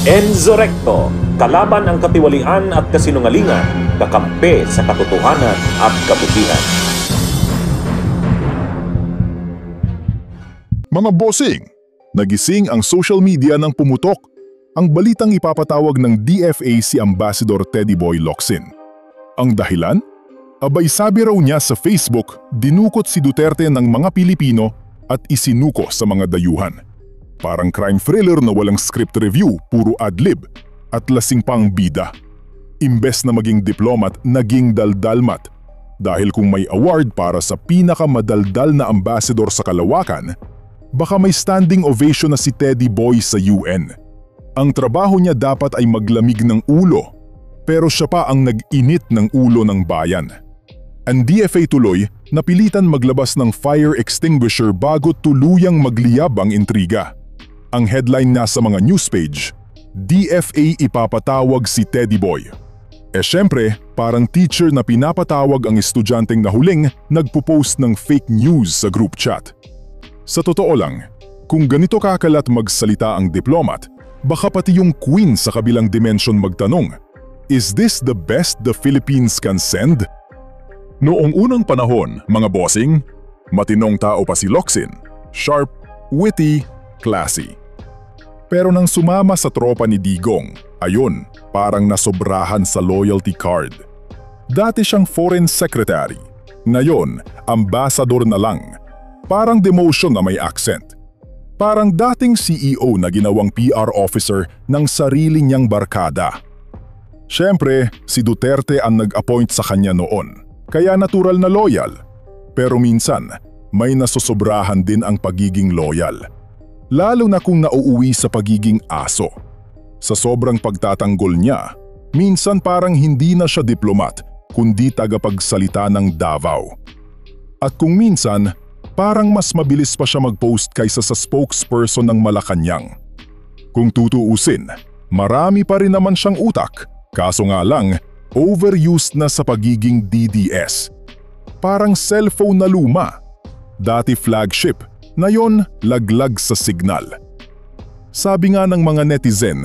Enzo Recto, kalaban ang katiwalian at kasinungalingan, kakampi sa katotohanan at kabutihan. Mga bossing, nagising ang social media ng pumutok ang balitang ipapatawag ng DFA si Ambassador Teddy Boy Locsin. Ang dahilan? Abay sabi raw niya sa Facebook, dinukot si Duterte ng mga Pilipino at isinuko sa mga dayuhan. Parang crime thriller na walang script review, puro adlib at lasing pang bida. Imbes na maging diplomat, naging daldalmat. Dahil kung may award para sa pinakamadaldal na ambassador sa kalawakan, baka may standing ovation na si Teddy Boy sa UN. Ang trabaho niya dapat ay maglamig ng ulo, pero siya pa ang nag-init ng ulo ng bayan. Ang DFA tuloy napilitan maglabas ng fire extinguisher bago tuluyang magliyab ang intriga. Ang headline na sa mga news page, DFA ipapatawag si Teddy Boy. Syempre, parang teacher na pinapatawag ang estudyanteng nahuling nagpo-post ng fake news sa group chat. Sa totoo lang, kung ganito kakalat magsalita ang diplomat, baka pati yung queen sa kabilang dimension magtanong, is this the best the Philippines can send? Noong unang panahon, mga bossing, matinong tao pa si Locsin, sharp, witty, classy. Pero nang sumama sa tropa ni Digong, ayun, parang nasobrahan sa loyalty card. Dati siyang foreign secretary, ngayon, ambassador na lang. Parang demotion na may accent. Parang dating CEO na ginawang PR officer ng sarili niyang barkada. Siyempre, si Duterte ang nag-appoint sa kanya noon, kaya natural na loyal. Pero minsan, may nasosobrahan din ang pagiging loyal. Lalo na kung nauuwi sa pagiging aso. Sa sobrang pagtatanggol niya, minsan parang hindi na siya diplomat, kundi tagapagsalita ng Davao. At kung minsan, parang mas mabilis pa siya mag-post kaysa sa spokesperson ng Malacanang. Kung tutuusin, marami pa rin naman siyang utak, kaso nga lang, overused na sa pagiging DDS. Parang cellphone na luma. Dati flagship, ngayon laglag sa signal. Sabi nga ng mga netizen,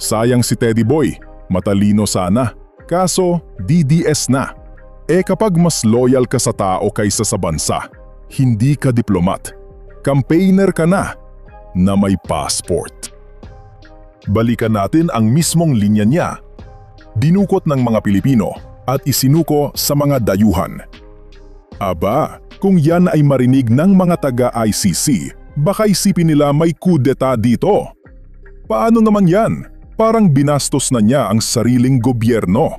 sayang si Teddy Boy, matalino sana, kaso DDS na. Kapag mas loyal ka sa tao kaysa sa bansa, hindi ka diplomat, campaigner ka na may passport. Balikan natin ang mismong linya niya. Dinukot ng mga Pilipino at isinuko sa mga dayuhan. Aba, kung yan ay marinig ng mga taga-ICC, baka isipin nila may kudeta dito. Paano naman yan? Parang binastos na niya ang sariling gobyerno.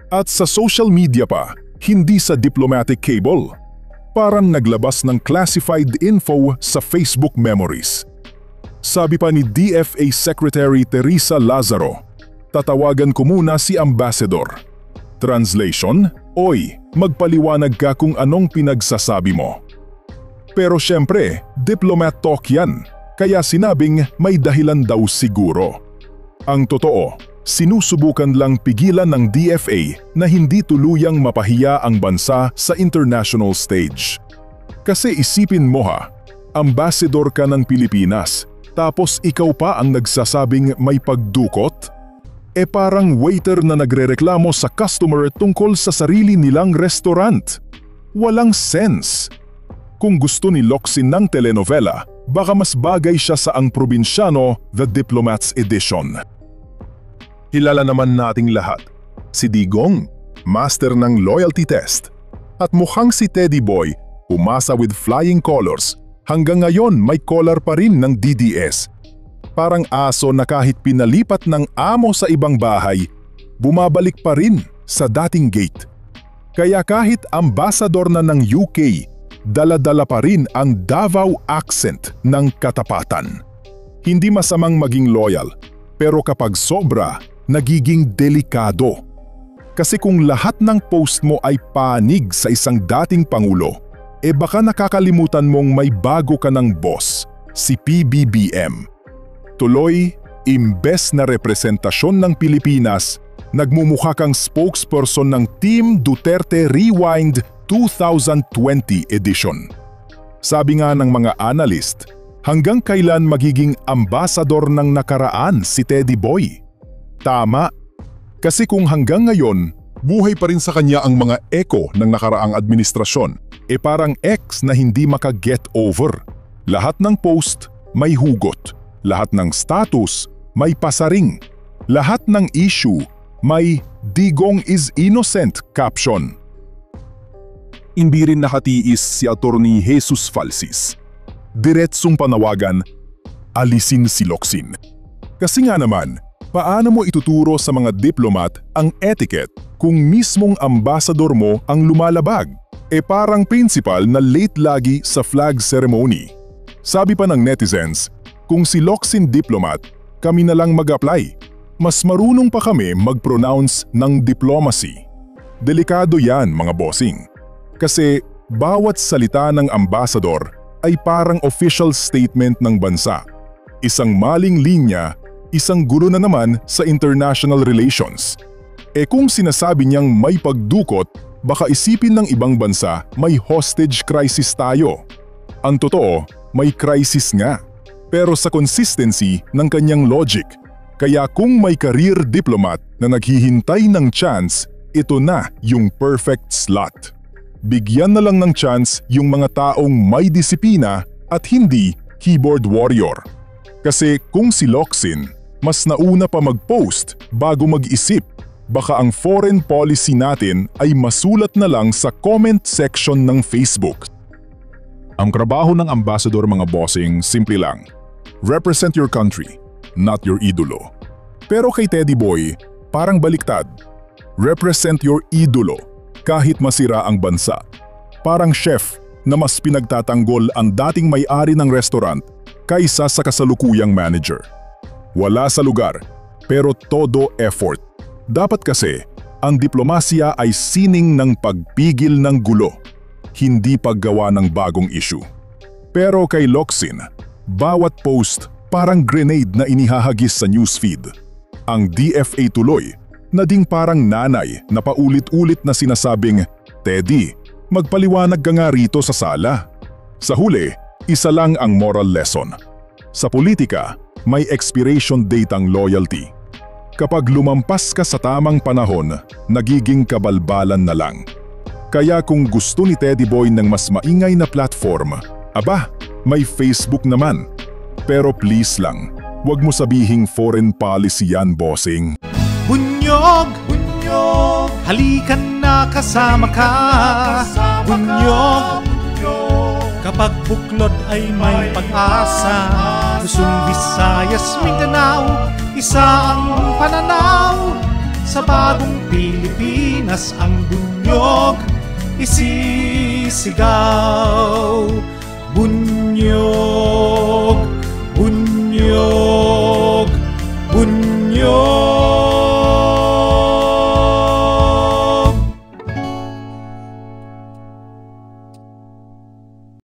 At sa social media pa, hindi sa diplomatic cable. Parang naglabas ng classified info sa Facebook memories. Sabi pa ni DFA Secretary Teresa Lazaro, tatawagan ko muna si Ambassador. Translation, oy, magpaliwanag ka kung anong pinagsasabi mo. Pero syempre, diplomat talk yan, kaya sinabing may dahilan daw siguro. Ang totoo, sinusubukan lang pigilan ng DFA na hindi tuluyang mapahiya ang bansa sa international stage. Kasi isipin mo ha, ambassador ka ng Pilipinas, tapos ikaw pa ang nagsasabing may pagdukot? Parang waiter na nagrereklamo sa customer tungkol sa sarili nilang restaurant. Walang sense. Kung gusto ni Locsin ng telenovela, baka mas bagay siya sa Ang Probinsyano, The Diplomat's Edition. Hilala naman nating lahat, si Digong, master ng loyalty test. At mukhang si Teddy Boy, umasa with flying colors, hanggang ngayon may collar pa rin ng DDS. Parang aso na kahit pinalipat ng amo sa ibang bahay, bumabalik pa rin sa dating gate. Kaya kahit ambassador na ng UK, dala-dala pa rin ang Davao accent ng katapatan. Hindi masamang maging loyal, pero kapag sobra, nagiging delikado. Kasi kung lahat ng post mo ay panig sa isang dating pangulo, baka nakakalimutan mong may bago ka ng boss, si PBBM. Tuloy, imbes na representasyon ng Pilipinas, nagmumukha kang spokesperson ng Team Duterte Rewind 2020 edition. Sabi nga ng mga analyst, Hanggang kailan magiging ambasador ng nakaraan si Teddy Boy? Tama. Kasi kung hanggang ngayon, buhay pa rin sa kanya ang mga eko ng nakaraang administrasyon, parang ex na hindi maka-get over. Lahat ng post may hugot, lahat ng status may pasaring, lahat ng issue may "Digong is innocent" caption. Hindi rin nakatiis si Attorney Jesus Falsis. Diretsong panawagan, alisin si Locsin. Kasi nga naman, paano mo ituturo sa mga diplomat ang etiquette kung mismong ambasador mo ang lumalabag? Parang principal na late lagi sa flag ceremony. Sabi pa ng netizens, kung si Locsin diplomat, kami na lang mag-apply. Mas marunong pa kami mag-pronounce ng diplomacy. Delikado yan mga bossing. Kasi bawat salita ng ambasador ay parang official statement ng bansa. Isang maling linya, isang gulo na naman sa international relations. Kung sinasabi niyang may pagdukot, baka isipin ng ibang bansa may hostage crisis tayo. Ang totoo, may crisis nga. Pero sa consistency ng kanyang logic. Kaya kung may career diplomat na naghihintay ng chance, ito na yung perfect slot. Bigyan na lang ng chance yung mga taong may disiplina at hindi keyboard warrior. Kasi kung si Locsin, mas nauna pa mag-post bago mag-isip, baka ang foreign policy natin ay masulat na lang sa comment section ng Facebook. Ang trabaho ng ambassador mga bossing, simple lang. Represent your country, not your idolo. Pero kay Teddy Boy, parang baliktad. Represent your idolo kahit masira ang bansa. Parang chef na mas pinagtatanggol ang dating may-ari ng restaurant kaysa sa kasalukuyang manager. Wala sa lugar, pero todo effort. Dapat kasi, ang diplomasya ay sining ng pagpigil ng gulo, hindi paggawa ng bagong issue. Pero kay Locsin, bawat post parang grenade na inihahagis sa newsfeed. Ang DFA tuloy, naging parang nanay na paulit-ulit na sinasabing, "Teddy, magpaliwanag ka nga rito sa sala." Sa huli, isa lang ang moral lesson. Sa politika, may expiration date ang loyalty. Kapag lumampas ka sa tamang panahon, nagiging kabalbalan na lang. Kaya kung gusto ni Teddy Boy ng mas maingay na platform, aba, may Facebook naman. Pero please lang, wag mo sabihing foreign policy yan, bossing. Bunyog, bunyog, halikan na kasama ka. Bunyog, kapag buklod ay may pag-asa. Luzon, Visayas, Mindanao, isa ang pananaw. Sa bagong Pilipinas ang bunyog isisigaw. Bunyog.